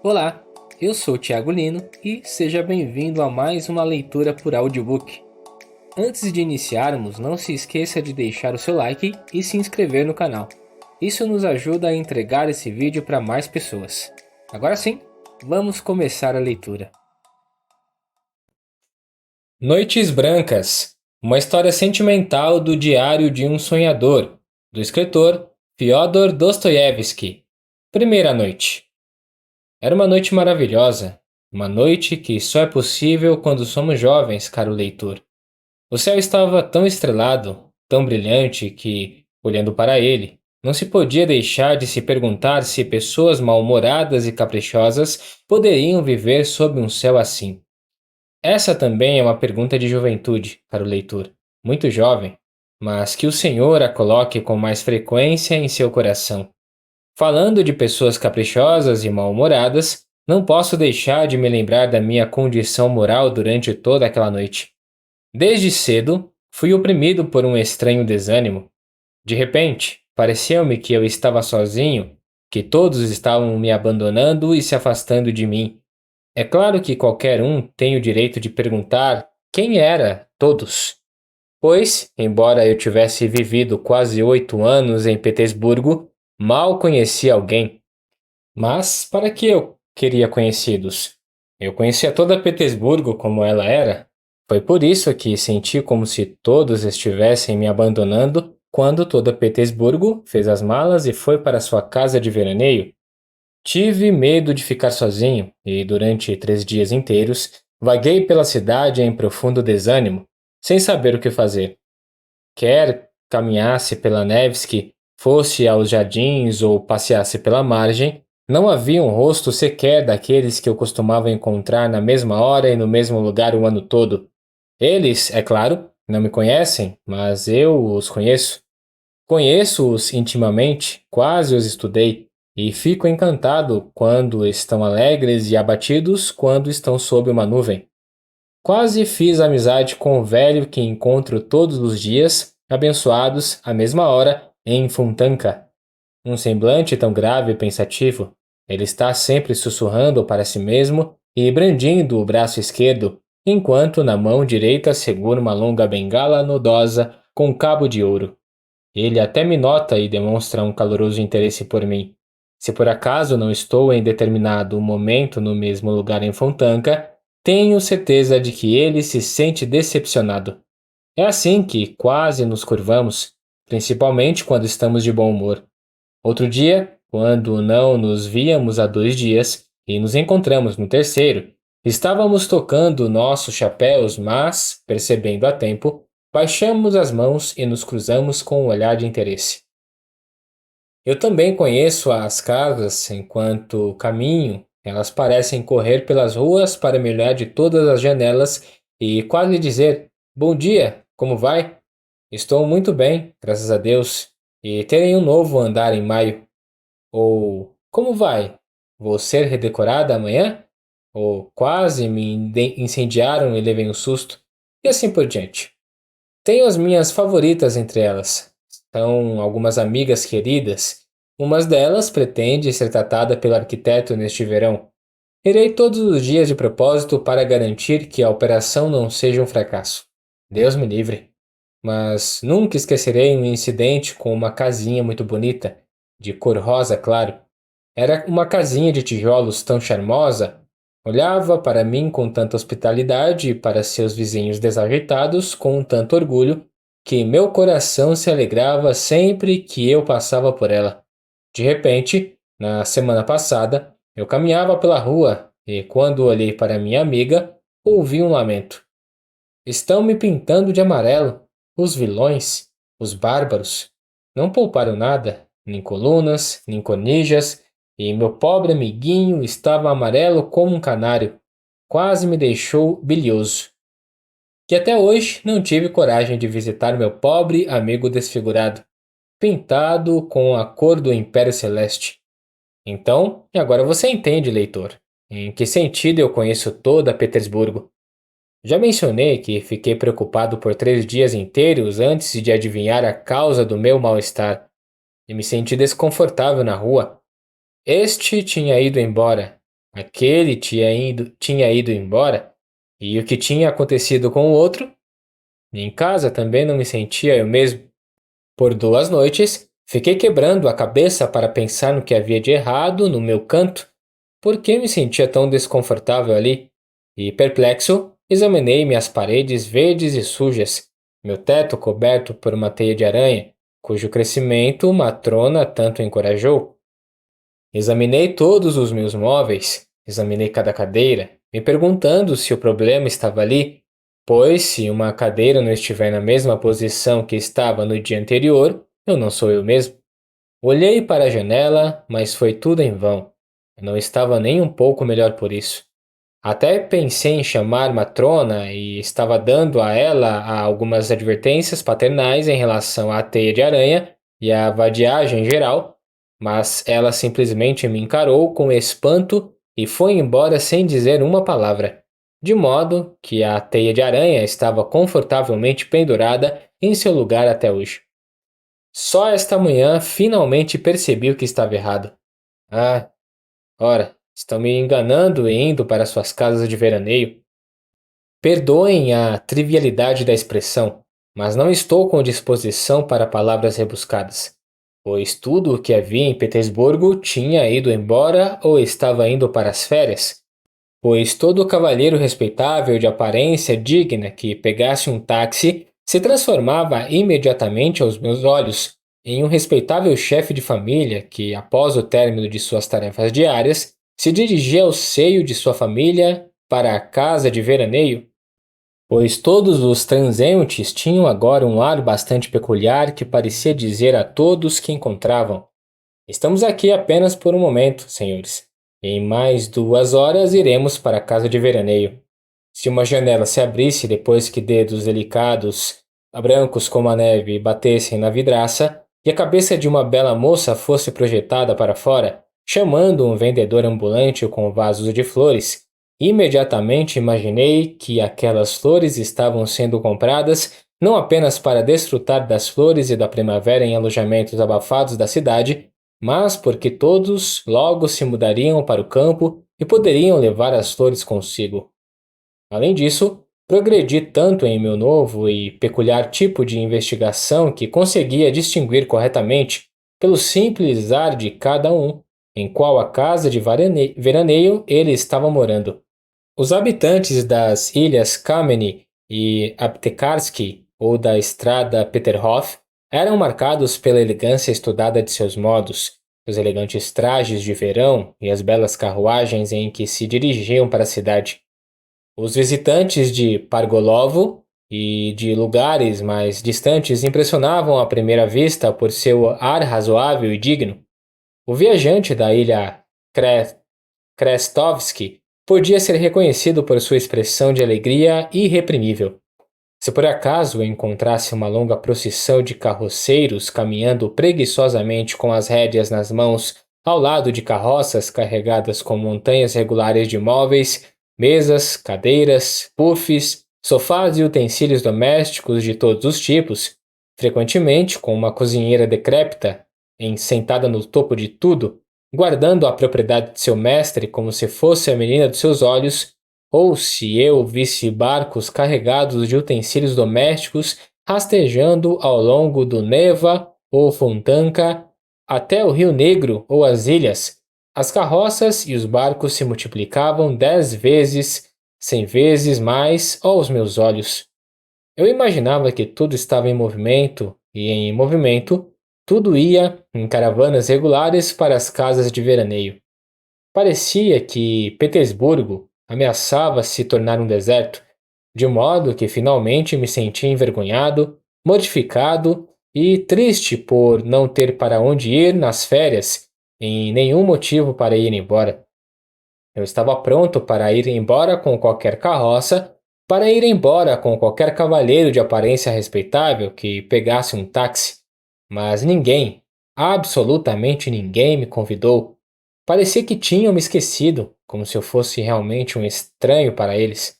Olá, eu sou o Thiago Lino e seja bem-vindo a mais uma leitura por audiobook. Antes de iniciarmos, não se esqueça de deixar o seu like e se inscrever no canal. Isso nos ajuda a entregar esse vídeo para mais pessoas. Agora sim, vamos começar a leitura. Noites Brancas, uma história sentimental do Diário de um Sonhador, do escritor Fyodor Dostoiévski. Primeira noite. Era uma noite maravilhosa, uma noite que só é possível quando somos jovens, caro leitor. O céu estava tão estrelado, tão brilhante que, olhando para ele, não se podia deixar de se perguntar se pessoas mal-humoradas e caprichosas poderiam viver sob um céu assim. Essa também é uma pergunta de juventude, caro leitor, muito jovem, mas que o Senhor a coloque com mais frequência em seu coração. Falando de pessoas caprichosas e mal-humoradas, não posso deixar de me lembrar da minha condição moral durante toda aquela noite. Desde cedo, fui oprimido por um estranho desânimo. De repente, pareceu-me que eu estava sozinho, que todos estavam me abandonando e se afastando de mim. É claro que qualquer um tem o direito de perguntar quem era todos. Pois, embora eu tivesse vivido quase 8 anos em Petersburgo, mal conhecia alguém. Mas para que eu queria conhecidos? Eu conhecia toda Petersburgo como ela era. Foi por isso que senti como se todos estivessem me abandonando quando toda Petersburgo fez as malas e foi para sua casa de veraneio. Tive medo de ficar sozinho e, durante 3 dias inteiros, vaguei pela cidade em profundo desânimo, sem saber o que fazer. Quer caminhasse pela Nevsky, fosse aos jardins ou passeasse pela margem, não havia um rosto sequer daqueles que eu costumava encontrar na mesma hora e no mesmo lugar o ano todo. Eles, é claro, não me conhecem, mas eu os conheço. Conheço-os intimamente, quase os estudei, e fico encantado quando estão alegres e abatidos quando estão sob uma nuvem. Quase fiz amizade com o velho que encontro todos os dias, abençoados, à mesma hora, em Fontanka. Um semblante tão grave e pensativo. Ele está sempre sussurrando para si mesmo e brandindo o braço esquerdo, enquanto na mão direita segura uma longa bengala nodosa com cabo de ouro. Ele até me nota e demonstra um caloroso interesse por mim. Se por acaso não estou em determinado momento no mesmo lugar em Fontanka, tenho certeza de que ele se sente decepcionado. É assim que quase nos curvamos, principalmente quando estamos de bom humor. Outro dia, quando não nos víamos há 2 dias e nos encontramos no terceiro, estávamos tocando nossos chapéus, mas, percebendo a tempo, baixamos as mãos e nos cruzamos com um olhar de interesse. Eu também conheço as casas enquanto caminho, elas parecem correr pelas ruas para me olhar de todas as janelas e quase dizer: Bom dia, como vai? Estou muito bem, graças a Deus, e terei um novo andar em maio. Ou como vai? Vou ser redecorada amanhã? Ou quase me incendiaram e levei um susto? E assim por diante. Tenho as minhas favoritas entre elas. São algumas amigas queridas. Uma delas pretende ser tratada pelo arquiteto neste verão. Irei todos os dias de propósito para garantir que a operação não seja um fracasso. Deus me livre. Mas nunca esquecerei um incidente com uma casinha muito bonita, de cor rosa claro. Era uma casinha de tijolos tão charmosa. Olhava para mim com tanta hospitalidade e para seus vizinhos desajeitados com tanto orgulho, que meu coração se alegrava sempre que eu passava por ela. De repente, na semana passada, eu caminhava pela rua e, quando olhei para minha amiga, ouvi um lamento. Estão me pintando de amarelo. Os vilões, os bárbaros, não pouparam nada, nem colunas, nem cornijas, e meu pobre amiguinho estava amarelo como um canário. Quase me deixou bilioso. Que até hoje não tive coragem de visitar meu pobre amigo desfigurado, pintado com a cor do Império Celeste. Então, agora você entende, leitor, em que sentido eu conheço toda Petersburgo. Já mencionei que fiquei preocupado por 3 dias inteiros antes de adivinhar a causa do meu mal-estar e me senti desconfortável na rua. Este tinha ido embora. aquele tinha ido embora, e o que tinha acontecido com o outro? Em casa também não me sentia eu mesmo. Por 2 noites, fiquei quebrando a cabeça para pensar no que havia de errado no meu canto. Por que me sentia tão desconfortável ali? E perplexo, examinei minhas paredes verdes e sujas, meu teto coberto por uma teia de aranha, cujo crescimento Matrona tanto encorajou. Examinei todos os meus móveis, examinei cada cadeira, me perguntando se o problema estava ali, pois se uma cadeira não estiver na mesma posição que estava no dia anterior, eu não sou eu mesmo. Olhei para a janela, mas foi tudo em vão. Eu não estava nem um pouco melhor por isso. Até pensei em chamar Matrona e estava dando a ela algumas advertências paternais em relação à teia de aranha e à vadiagem em geral, mas ela simplesmente me encarou com espanto e foi embora sem dizer uma palavra, de modo que a teia de aranha estava confortavelmente pendurada em seu lugar até hoje. Só esta manhã finalmente percebi o que estava errado. Ah, ora, estão me enganando e indo para suas casas de veraneio. Perdoem a trivialidade da expressão, mas não estou com disposição para palavras rebuscadas, pois tudo o que havia em Petersburgo tinha ido embora ou estava indo para as férias, pois todo cavalheiro respeitável de aparência digna que pegasse um táxi se transformava imediatamente aos meus olhos em um respeitável chefe de família que, após o término de suas tarefas diárias, se dirigia ao seio de sua família para a casa de veraneio, pois todos os transeuntes tinham agora um ar bastante peculiar que parecia dizer a todos que encontravam: estamos aqui apenas por um momento, senhores. Em mais 2 horas iremos para a casa de veraneio. Se uma janela se abrisse depois que dedos delicados, brancos como a neve, batessem na vidraça, e a cabeça de uma bela moça fosse projetada para fora, chamando um vendedor ambulante com vasos de flores, imediatamente imaginei que aquelas flores estavam sendo compradas não apenas para desfrutar das flores e da primavera em alojamentos abafados da cidade, mas porque todos logo se mudariam para o campo e poderiam levar as flores consigo. Além disso, progredi tanto em meu novo e peculiar tipo de investigação que conseguia distinguir corretamente, pelo simples ar de cada um, em qual a casa de veraneio ele estava morando. Os habitantes das ilhas Kameny e Aptekarsky, ou da estrada Peterhof, eram marcados pela elegância estudada de seus modos, os elegantes trajes de verão e as belas carruagens em que se dirigiam para a cidade. Os visitantes de Pargolovo e de lugares mais distantes impressionavam à primeira vista por seu ar razoável e digno. O viajante da ilha Krestovsky podia ser reconhecido por sua expressão de alegria irreprimível. Se por acaso encontrasse uma longa procissão de carroceiros caminhando preguiçosamente com as rédeas nas mãos ao lado de carroças carregadas com montanhas regulares de móveis, mesas, cadeiras, puffs, sofás e utensílios domésticos de todos os tipos, frequentemente com uma cozinheira decrépita sentada no topo de tudo, guardando a propriedade de seu mestre como se fosse a menina dos seus olhos, ou se eu visse barcos carregados de utensílios domésticos rastejando ao longo do Neva ou Fontanka até o Rio Negro ou as ilhas, as carroças e os barcos se multiplicavam 10 vezes, 100 vezes mais aos meus olhos. Eu imaginava que tudo estava em movimento, e em movimento, tudo ia em caravanas regulares para as casas de veraneio. Parecia que Petersburgo ameaçava se tornar um deserto, de modo que finalmente me senti envergonhado, mortificado e triste por não ter para onde ir nas férias e nenhum motivo para ir embora. Eu estava pronto para ir embora com qualquer carroça, para ir embora com qualquer cavalheiro de aparência respeitável que pegasse um táxi, mas ninguém, absolutamente ninguém me convidou. Parecia que tinham me esquecido, como se eu fosse realmente um estranho para eles.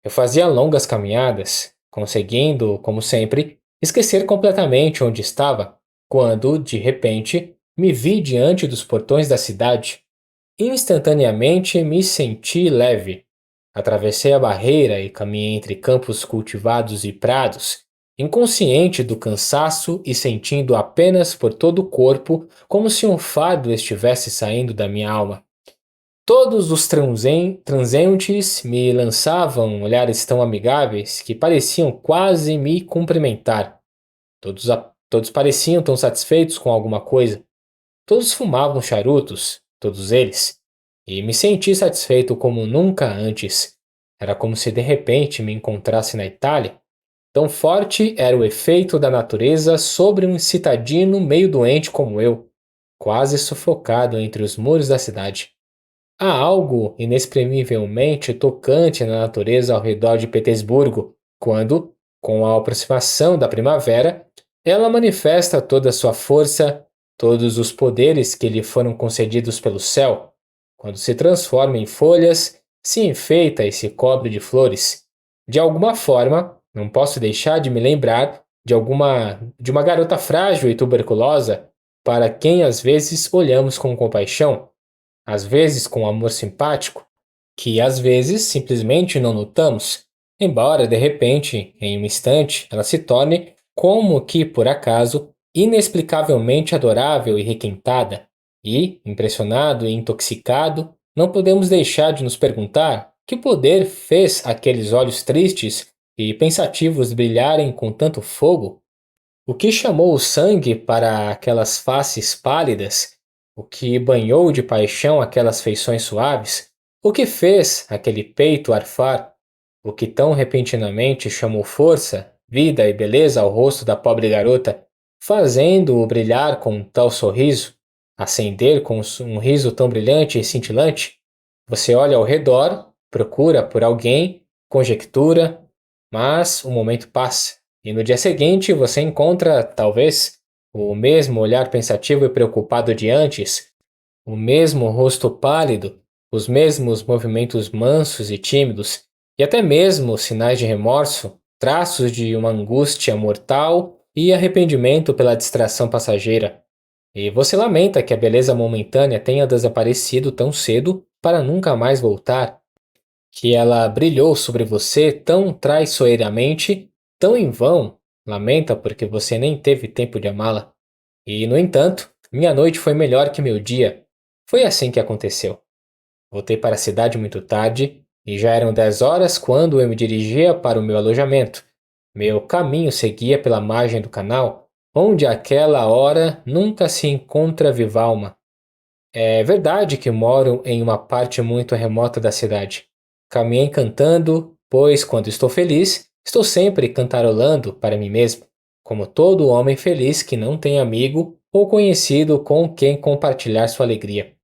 Eu fazia longas caminhadas, conseguindo, como sempre, esquecer completamente onde estava, quando, de repente, me vi diante dos portões da cidade. Instantaneamente me senti leve. Atravessei a barreira e caminhei entre campos cultivados e prados, inconsciente do cansaço e sentindo apenas por todo o corpo como se um fardo estivesse saindo da minha alma. Todos os transeuntes me lançavam olhares tão amigáveis que pareciam quase me cumprimentar. Todos pareciam tão satisfeitos com alguma coisa. Todos fumavam charutos, todos eles, e me senti satisfeito como nunca antes. Era como se de repente me encontrasse na Itália. Tão forte era o efeito da natureza sobre um citadino meio doente como eu, quase sufocado entre os muros da cidade. Há algo inexprimivelmente tocante na natureza ao redor de Petersburgo, quando, com a aproximação da primavera, ela manifesta toda a sua força, todos os poderes que lhe foram concedidos pelo céu, quando se transforma em folhas, se enfeita e se cobre de flores. De alguma forma, não posso deixar de me lembrar de uma garota frágil e tuberculosa para quem às vezes olhamos com compaixão, às vezes com amor simpático, que às vezes simplesmente não notamos, embora de repente, em um instante, ela se torne, como que por acaso, inexplicavelmente adorável e requintada, e, impressionado e intoxicado, não podemos deixar de nos perguntar que poder fez aqueles olhos tristes e pensativos brilharem com tanto fogo? O que chamou o sangue para aquelas faces pálidas? O que banhou de paixão aquelas feições suaves? O que fez aquele peito arfar? O que tão repentinamente chamou força, vida e beleza ao rosto da pobre garota, fazendo-o brilhar com um tal sorriso, acender com um riso tão brilhante e cintilante? Você olha ao redor, procura por alguém, conjectura, mas o momento passa. E no dia seguinte você encontra, talvez, o mesmo olhar pensativo e preocupado de antes, o mesmo rosto pálido, os mesmos movimentos mansos e tímidos, e até mesmo sinais de remorso, traços de uma angústia mortal e arrependimento pela distração passageira. E você lamenta que a beleza momentânea tenha desaparecido tão cedo para nunca mais voltar, que ela brilhou sobre você tão traiçoeiramente, tão em vão, lamenta porque você nem teve tempo de amá-la. E, no entanto, minha noite foi melhor que meu dia. Foi assim que aconteceu. Voltei para a cidade muito tarde, e já eram 10 horas quando eu me dirigia para o meu alojamento. Meu caminho seguia pela margem do canal, onde àquela hora nunca se encontra viva alma. É verdade que moro em uma parte muito remota da cidade. Caminhei cantando, pois quando estou feliz, estou sempre cantarolando para mim mesmo, como todo homem feliz que não tem amigo ou conhecido com quem compartilhar sua alegria.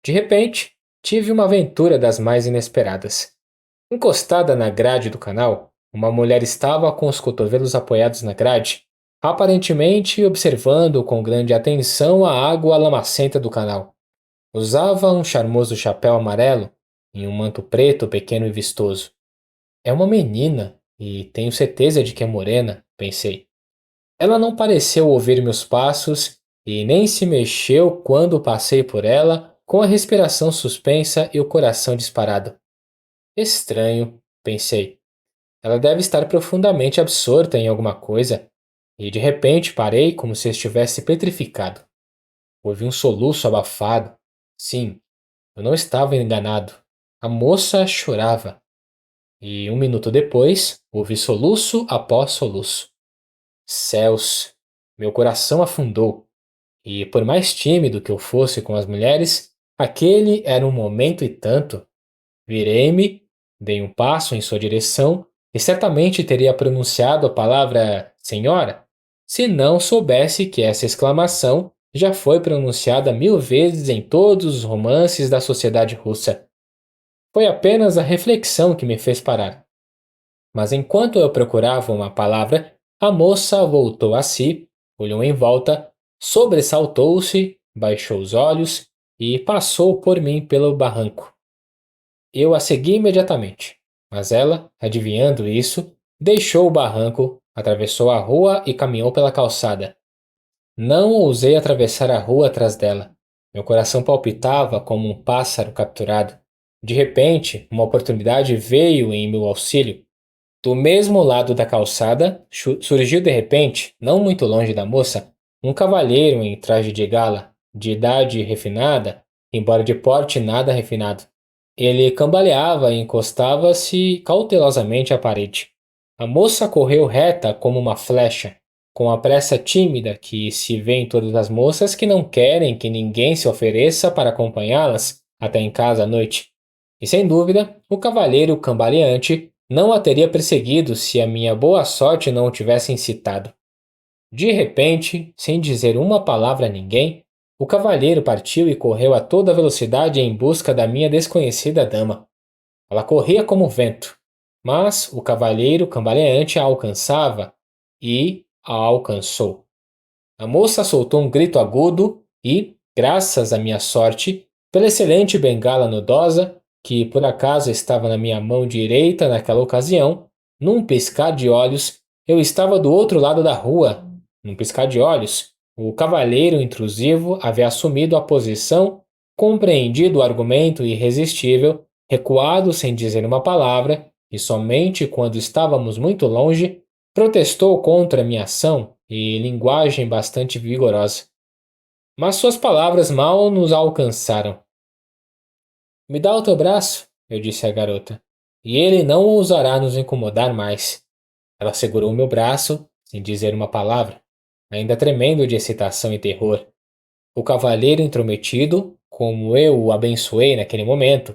De repente, tive uma aventura das mais inesperadas. Encostada na grade do canal, uma mulher estava com os cotovelos apoiados na grade, aparentemente observando com grande atenção a água lamacenta do canal. Usava um charmoso chapéu amarelo e um manto preto pequeno e vistoso. É uma menina, e tenho certeza de que é morena, pensei. Ela não pareceu ouvir meus passos e nem se mexeu quando passei por ela com a respiração suspensa e o coração disparado. Estranho, pensei. Ela deve estar profundamente absorta em alguma coisa, e de repente parei como se estivesse petrificado. Ouvi um soluço abafado. Sim, eu não estava enganado. A moça chorava. E um minuto depois, ouvi soluço após soluço. Céus! Meu coração afundou. E por mais tímido que eu fosse com as mulheres, aquele era um momento e tanto. Virei-me, dei um passo em sua direção e certamente teria pronunciado a palavra senhora, se não soubesse que essa exclamação já foi pronunciada 1000 vezes em todos os romances da sociedade russa. Foi apenas a reflexão que me fez parar. Mas enquanto eu procurava uma palavra, a moça voltou a si, olhou em volta, sobressaltou-se, baixou os olhos e passou por mim pelo barranco. Eu a segui imediatamente, mas ela, adivinhando isso, deixou o barranco, atravessou a rua e caminhou pela calçada. Não ousei atravessar a rua atrás dela. Meu coração palpitava como um pássaro capturado. De repente, uma oportunidade veio em meu auxílio. Do mesmo lado da calçada, surgiu de repente, não muito longe da moça, um cavalheiro em traje de gala, de idade refinada, embora de porte nada refinado. Ele cambaleava e encostava-se cautelosamente à parede. A moça correu reta como uma flecha, com a pressa tímida que se vê em todas as moças que não querem que ninguém se ofereça para acompanhá-las até em casa à noite. E sem dúvida, o cavalheiro cambaleante não a teria perseguido se a minha boa sorte não o tivesse incitado. De repente, sem dizer uma palavra a ninguém, o cavalheiro partiu e correu a toda velocidade em busca da minha desconhecida dama. Ela corria como o vento, mas o cavalheiro cambaleante a alcançava e a alcançou. A moça soltou um grito agudo e, graças à minha sorte, pela excelente bengala nudosa, que por acaso estava na minha mão direita naquela ocasião, num piscar de olhos, eu estava do outro lado da rua. Num piscar de olhos, o cavalheiro intrusivo havia assumido a posição, compreendido o argumento irresistível, recuado sem dizer uma palavra, e somente quando estávamos muito longe, protestou contra minha ação e linguagem bastante vigorosa. Mas suas palavras mal nos alcançaram. Me dá o teu braço, eu disse à garota, e ele não ousará nos incomodar mais. Ela segurou meu braço, sem dizer uma palavra, ainda tremendo de excitação e terror. O cavalheiro intrometido, como eu o abençoei naquele momento,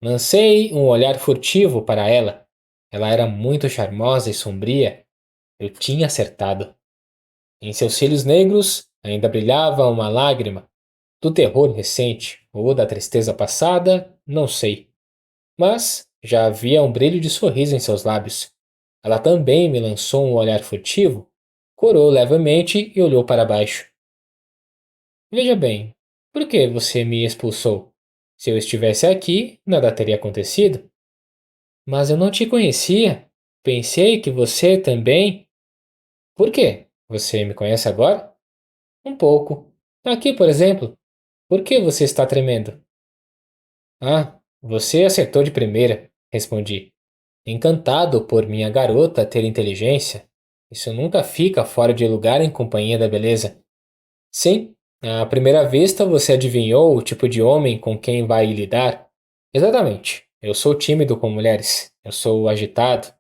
lancei um olhar furtivo para ela. Ela era muito charmosa e sombria. Eu tinha acertado. Em seus cílios negros ainda brilhava uma lágrima, do terror recente ou da tristeza passada, não sei. Mas já havia um brilho de sorriso em seus lábios. Ela também me lançou um olhar furtivo, corou levemente e olhou para baixo. Veja bem, por que você me expulsou? Se eu estivesse aqui, nada teria acontecido. Mas eu não te conhecia. Pensei que você também. Por quê? Você me conhece agora? Um pouco. Aqui, por exemplo. Por que você está tremendo? Ah, você acertou de primeira, respondi, encantado por minha garota ter inteligência. Isso nunca fica fora de lugar em companhia da beleza. Sim, à primeira vista você adivinhou o tipo de homem com quem vai lidar. Exatamente. Eu sou tímido com mulheres. Eu sou agitado.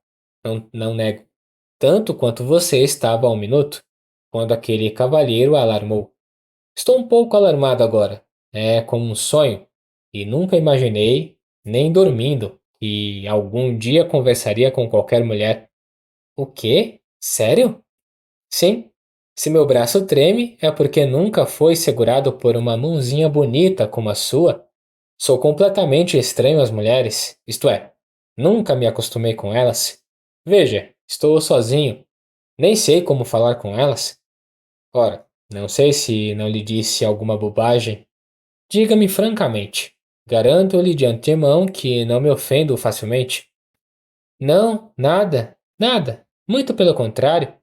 Não nego. Tanto quanto você estava há um minuto, quando aquele cavalheiro a alarmou. Estou um pouco alarmado agora. É como um sonho. E nunca imaginei, nem dormindo, que algum dia conversaria com qualquer mulher. O quê? Sério? Sim. Se meu braço treme, é porque nunca foi segurado por uma mãozinha bonita como a sua. Sou completamente estranho às mulheres, isto é, nunca me acostumei com elas. Veja, estou sozinho. Nem sei como falar com elas. Ora, não sei se não lhe disse alguma bobagem. Diga-me francamente. Garanto-lhe de antemão que não me ofendo facilmente. Não, nada, nada. Muito pelo contrário.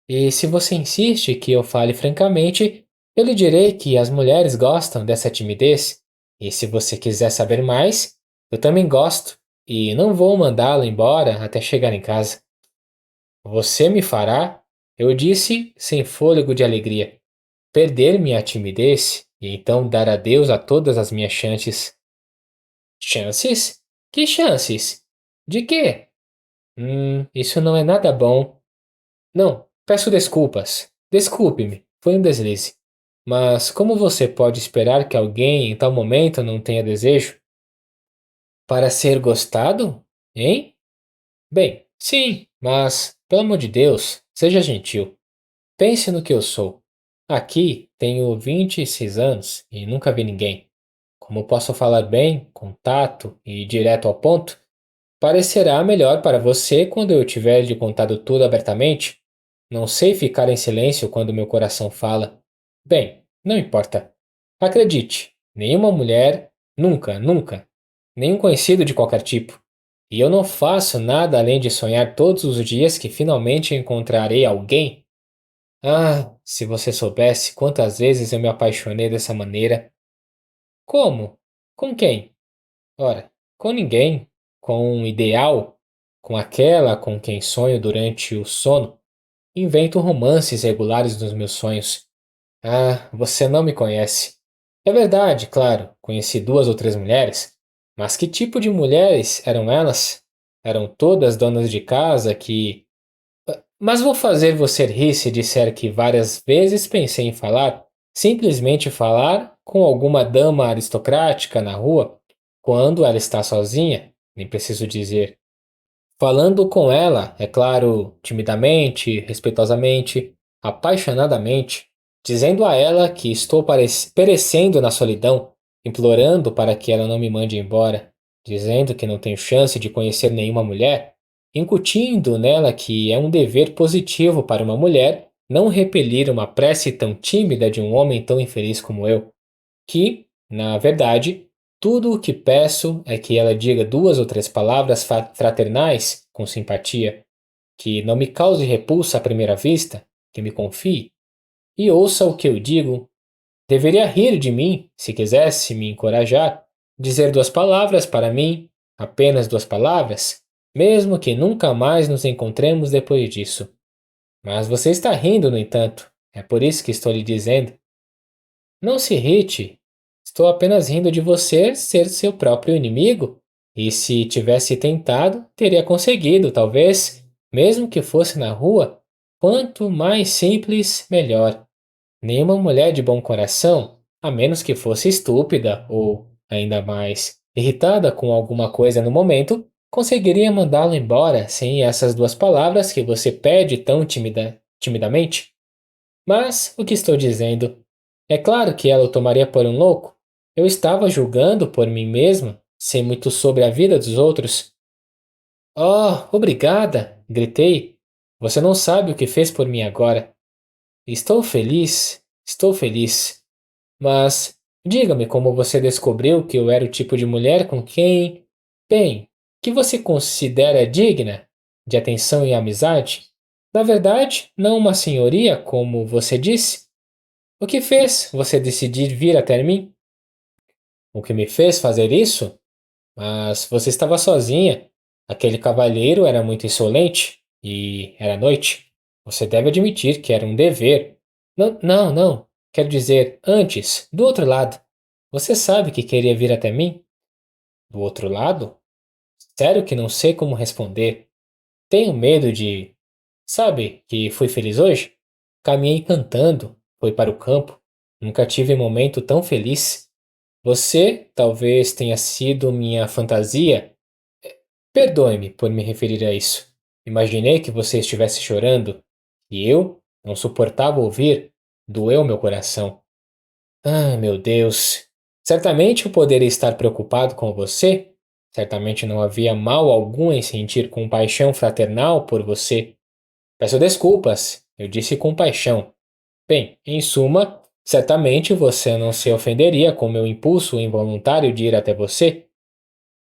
E se você insiste que eu fale francamente, eu lhe direi que as mulheres gostam dessa timidez. E se você quiser saber mais, eu também gosto. E não vou mandá-la embora até chegar em casa. Você me fará, eu disse sem fôlego de alegria, perder minha timidez e então dar adeus a todas as minhas chances. Chances? Que chances? De quê? Isso não é nada bom. Não, peço desculpas. Desculpe-me, foi um deslize. Mas como você pode esperar que alguém em tal momento não tenha desejo? Para ser gostado? Hein? Bem, sim, mas, pelo amor de Deus, seja gentil. Pense no que eu sou. Aqui tenho 26 anos e nunca vi ninguém. Como posso falar bem, com tato e direto ao ponto, parecerá melhor para você quando eu tiver lhe contado tudo abertamente. Não sei ficar em silêncio quando meu coração fala. Bem, não importa. Acredite, nenhuma mulher, nunca, nunca, nenhum conhecido de qualquer tipo. E eu não faço nada além de sonhar todos os dias que finalmente encontrarei alguém. Ah, se você soubesse quantas vezes eu me apaixonei dessa maneira. Como? Com quem? Ora, com ninguém. Com um ideal. Com aquela com quem sonho durante o sono. Invento romances regulares nos meus sonhos. Ah, você não me conhece. É verdade, claro, conheci duas ou três mulheres, mas que tipo de mulheres eram elas? Eram todas donas de casa que. Mas vou fazer você rir se disser que várias vezes pensei em falar, simplesmente falar com alguma dama aristocrática na rua, quando ela está sozinha, nem preciso dizer. Falando com ela, é claro, timidamente, respeitosamente, apaixonadamente, dizendo a ela que estou perecendo na solidão, implorando para que ela não me mande embora, dizendo que não tenho chance de conhecer nenhuma mulher, incutindo nela que é um dever positivo para uma mulher não repelir uma prece tão tímida de um homem tão infeliz como eu, que, na verdade, tudo o que peço é que ela diga duas ou três palavras fraternais com simpatia, que não me cause repulsa à primeira vista, que me confie, e ouça o que eu digo. Deveria rir de mim, se quisesse me encorajar, dizer duas palavras para mim, apenas duas palavras, mesmo que nunca mais nos encontremos depois disso. Mas você está rindo, no entanto, é por isso que estou lhe dizendo. Não se irrite. Estou apenas rindo de você ser seu próprio inimigo. E se tivesse tentado, teria conseguido, talvez, mesmo que fosse na rua. Quanto mais simples, melhor. Nenhuma mulher de bom coração, a menos que fosse estúpida ou, ainda mais, irritada com alguma coisa no momento, conseguiria mandá-lo embora sem essas duas palavras que você pede tão timidamente. Mas o que estou dizendo? É claro que ela o tomaria por um louco. Eu estava julgando por mim mesma, sei muito sobre a vida dos outros. Oh, obrigada! Gritei. Você não sabe o que fez por mim agora. Estou feliz, estou feliz. Mas diga-me como você descobriu que eu era o tipo de mulher com quem, bem, que você considera digna de atenção e amizade? Na verdade, não uma senhoria, como você disse. O que fez você decidir vir até mim? O que me fez fazer isso? Mas você estava sozinha. Aquele cavalheiro era muito insolente e era noite. Você deve admitir que era um dever. Não, não, não. Quero dizer, antes, do outro lado. Você sabe que queria vir até mim? Do outro lado? Sério que não sei como responder. Tenho medo de. Sabe que fui feliz hoje? Caminhei cantando, fui para o campo. Nunca tive um momento tão feliz. Você talvez tenha sido minha fantasia. Perdoe-me por me referir a isso. Imaginei que você estivesse chorando e eu não suportava ouvir. Doeu meu coração. Ah, meu Deus. Certamente eu poderia estar preocupado com você. Certamente não havia mal algum em sentir compaixão fraternal por você. Peço desculpas, eu disse com paixão. Bem, em suma, certamente você não se ofenderia com meu impulso involuntário de ir até você.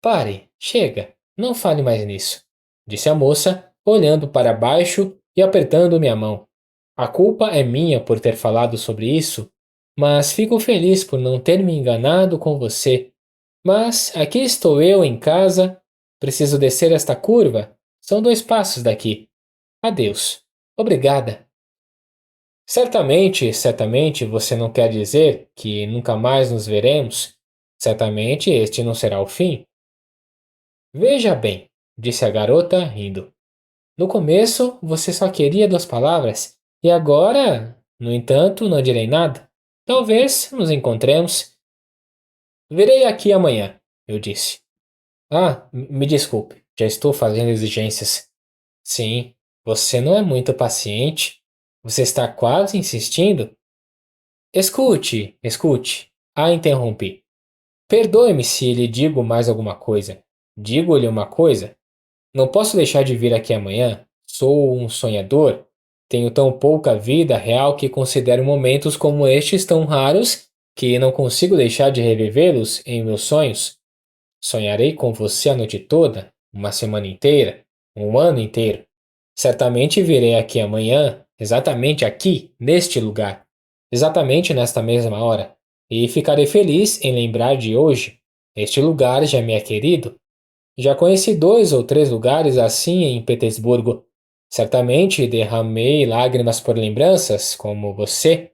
Pare, chega, não fale mais nisso, disse a moça, olhando para baixo e apertando minha mão. A culpa é minha por ter falado sobre isso, mas fico feliz por não ter me enganado com você. Mas aqui estou eu em casa, preciso descer esta curva. São 2 passos daqui. Adeus. Obrigada. Certamente você não quer dizer que nunca mais nos veremos. Certamente este não será o fim. Veja bem, disse a garota, rindo. No começo você só queria 2 palavras, e agora, no entanto, não direi nada. Talvez nos encontremos. Virei aqui amanhã, eu disse. Ah, me desculpe, já estou fazendo exigências. Sim, você não é muito paciente. Você está quase insistindo? Escute, escute. Ah, interrompi. Perdoe-me se lhe digo mais alguma coisa. Digo-lhe uma coisa. Não posso deixar de vir aqui amanhã. Sou um sonhador. Tenho tão pouca vida real que considero momentos como estes tão raros que não consigo deixar de revivê-los em meus sonhos. Sonharei com você a noite toda, uma semana inteira, um ano inteiro. Certamente virei aqui amanhã, exatamente aqui, neste lugar, exatamente nesta mesma hora. e ficarei feliz em lembrar de hoje. Este lugar já me é querido. Já conheci 2 ou 3 lugares assim em Petersburgo. Certamente derramei lágrimas por lembranças, como você.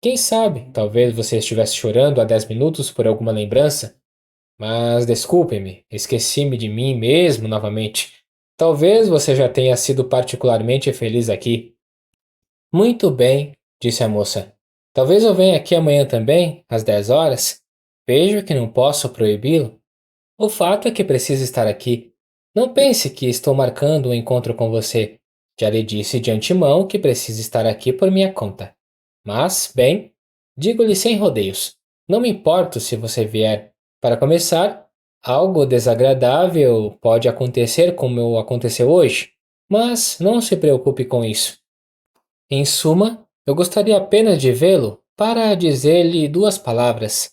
Quem sabe, talvez você estivesse chorando há 10 minutos por alguma lembrança. Mas desculpe-me, esqueci-me de mim mesmo novamente. Talvez você já tenha sido particularmente feliz aqui. Muito bem, disse a moça. Talvez eu venha aqui amanhã também, às 10 horas. Vejo que não posso proibi-lo. O fato é que preciso estar aqui. Não pense que estou marcando um encontro com você. Já lhe disse de antemão que preciso estar aqui por minha conta. Mas, bem, digo-lhe sem rodeios. Não me importo se você vier. Para começar, algo desagradável pode acontecer como aconteceu hoje, mas não se preocupe com isso. Em suma, eu gostaria apenas de vê-lo para dizer-lhe 2 palavras.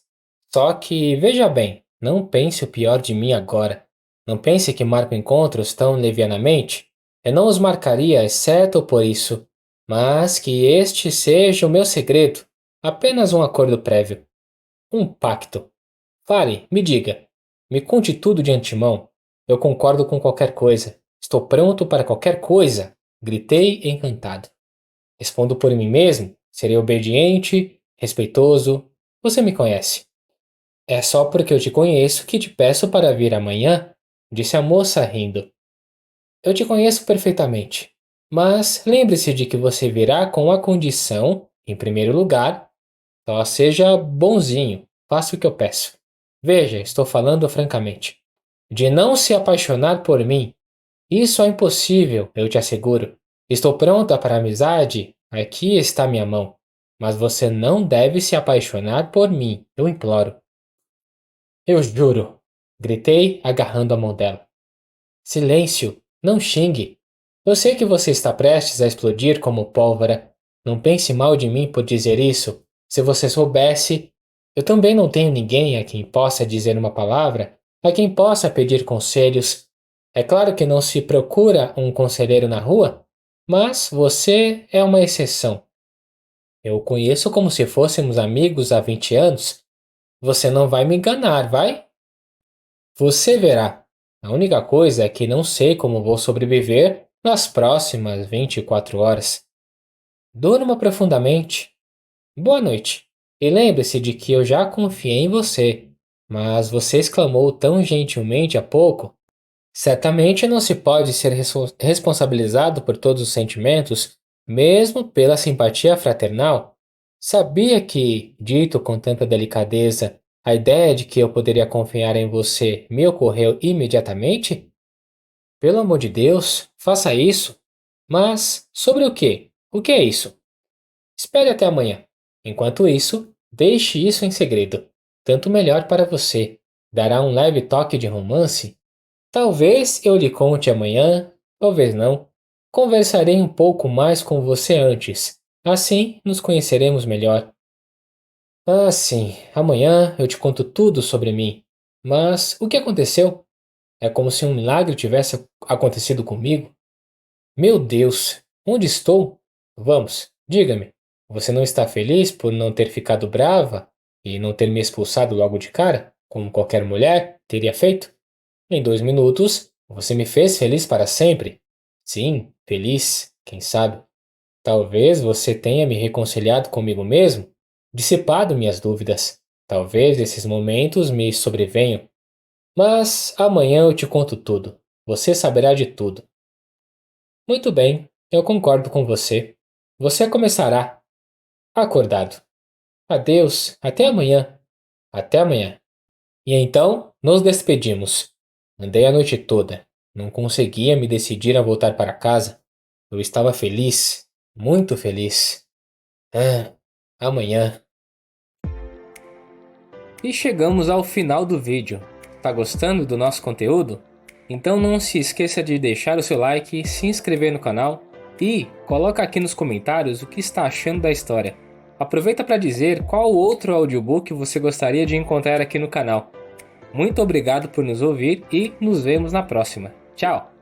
Só que, veja bem, não pense o pior de mim agora. Não pense que marco encontros tão levianamente. Eu não os marcaria exceto por isso, mas que este seja o meu segredo, apenas um acordo prévio. Um pacto. Fale, me diga. Me conte tudo de antemão. Eu concordo com qualquer coisa. Estou pronto para qualquer coisa. Gritei encantado. Respondo por mim mesmo. Serei obediente, respeitoso. Você me conhece. É só porque eu te conheço que te peço para vir amanhã, disse a moça rindo. Eu te conheço perfeitamente. Mas lembre-se de que você virá com a condição, em primeiro lugar, só seja bonzinho, faça o que eu peço. Veja, estou falando francamente. De não se apaixonar por mim. Isso é impossível, eu te asseguro. Estou pronta para a amizade, aqui está minha mão. Mas você não deve se apaixonar por mim, eu imploro. Eu juro, gritei, agarrando a mão dela. Silêncio, não xingue. Eu sei que você está prestes a explodir como pólvora. Não pense mal de mim por dizer isso. Se você soubesse, eu também não tenho ninguém a quem possa dizer uma palavra, a quem possa pedir conselhos. É claro que não se procura um conselheiro na rua, mas você é uma exceção. Eu o conheço como se fôssemos amigos há 20 anos. Você não vai me enganar, vai? Você verá. A única coisa é que não sei como vou sobreviver nas próximas 24 horas. Durma profundamente. Boa noite. E lembre-se de que eu já confiei em você, mas você exclamou tão gentilmente há pouco. Certamente não se pode ser responsabilizado por todos os sentimentos, mesmo pela simpatia fraternal. Sabia que, dito com tanta delicadeza, a ideia de que eu poderia confiar em você me ocorreu imediatamente? Pelo amor de Deus, faça isso. Mas sobre o quê? O que é isso? Espere até amanhã. Enquanto isso, deixe isso em segredo. Tanto melhor para você. Dará um leve toque de romance. Talvez eu lhe conte amanhã, talvez não. Conversarei um pouco mais com você antes. Assim nos conheceremos melhor. Ah, sim, amanhã eu te conto tudo sobre mim. Mas o que aconteceu? É como se um milagre tivesse acontecido comigo. Meu Deus, onde estou? Vamos, diga-me. Você não está feliz por não ter ficado brava e não ter me expulsado logo de cara, como qualquer mulher teria feito? Em 2 minutos, você me fez feliz para sempre. Sim, feliz, quem sabe. Talvez você tenha me reconciliado comigo mesmo, dissipado minhas dúvidas. Talvez esses momentos me sobrevenham. Mas amanhã eu te conto tudo. Você saberá de tudo. Muito bem, eu concordo com você. Você começará. Acordado. Adeus, até amanhã. Até amanhã. E então, nos despedimos. Andei a noite toda. Não conseguia me decidir a voltar para casa. Eu estava feliz, muito feliz. Ah, amanhã. E chegamos ao final do vídeo. Tá gostando do nosso conteúdo? Então não se esqueça de deixar o seu like, se inscrever no canal e coloca aqui nos comentários o que está achando da história. Aproveita para dizer qual outro audiobook você gostaria de encontrar aqui no canal. Muito obrigado por nos ouvir e nos vemos na próxima. Tchau!